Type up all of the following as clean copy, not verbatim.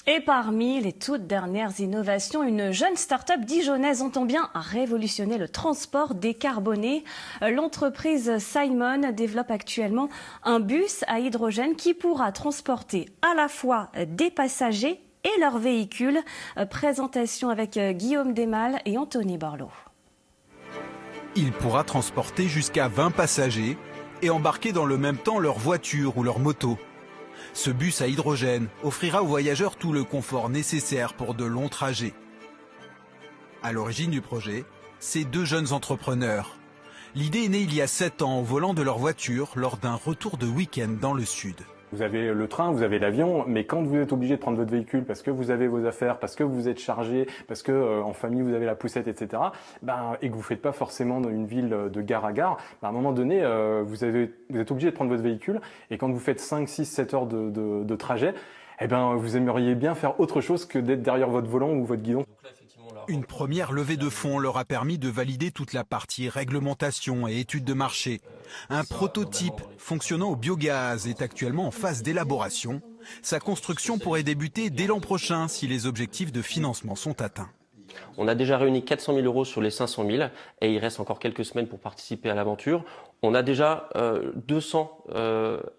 Et parmi les toutes dernières innovations, une jeune start-up dijonnaise entend bien révolutionner le transport décarboné. L'entreprise Simon développe actuellement un bus à hydrogène qui pourra transporter à la fois des passagers et leurs véhicules. Présentation avec Guillaume Desmales et Anthony Borloo. Il pourra transporter jusqu'à 20 passagers et embarquer dans le même temps leur voiture ou leur moto. Ce bus à hydrogène offrira aux voyageurs tout le confort nécessaire pour de longs trajets. À l'origine du projet, c'est deux jeunes entrepreneurs. L'idée est née il y a 7 ans au volant de leur voiture lors d'un retour de week-end dans le sud. Vous avez le train, vous avez l'avion, mais quand vous êtes obligé de prendre votre véhicule parce que vous avez vos affaires, parce que vous êtes chargé, parce que en famille vous avez la poussette, etc., et que vous faiaites pas forcément une ville de gare à gare, à un moment donné, vous êtes obligé de prendre votre véhicule, et quand vous faites 5, 6, 7 heures de trajet, vous aimeriez bien faire autre chose que d'être derrière votre volant ou votre guidon. Une première levée de fonds leur a permis de valider toute la partie réglementation et études de marché. Un prototype fonctionnant au biogaz est actuellement en phase d'élaboration. Sa construction pourrait débuter dès l'an prochain si les objectifs de financement sont atteints. On a déjà réuni 400 000 € sur les 500 000 et il reste encore quelques semaines pour participer à l'aventure. On a déjà 200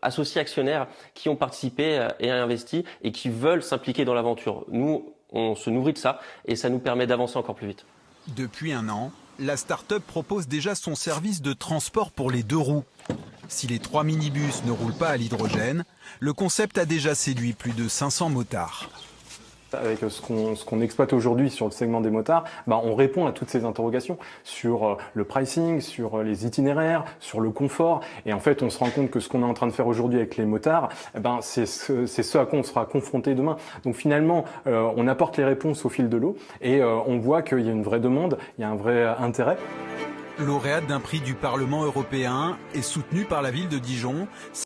associés actionnaires qui ont participé et investi et qui veulent s'impliquer dans l'aventure. Nous, on se nourrit de ça et ça nous permet d'avancer encore plus vite. Depuis un an, la start-up propose déjà son service de transport pour les 2 roues. Si les 3 minibus ne roulent pas à l'hydrogène, le concept a déjà séduit plus de 500 motards. Avec ce qu'on exploite aujourd'hui sur le segment des motards, on répond à toutes ces interrogations sur le pricing, sur les itinéraires, sur le confort. Et en fait, on se rend compte que ce qu'on est en train de faire aujourd'hui avec les motards, c'est ce à quoi on sera confronté demain. Donc finalement, on apporte les réponses au fil de l'eau et on voit qu'il y a une vraie demande, il y a un vrai intérêt. Lauréate d'un prix du Parlement européen et soutenue par la ville de Dijon,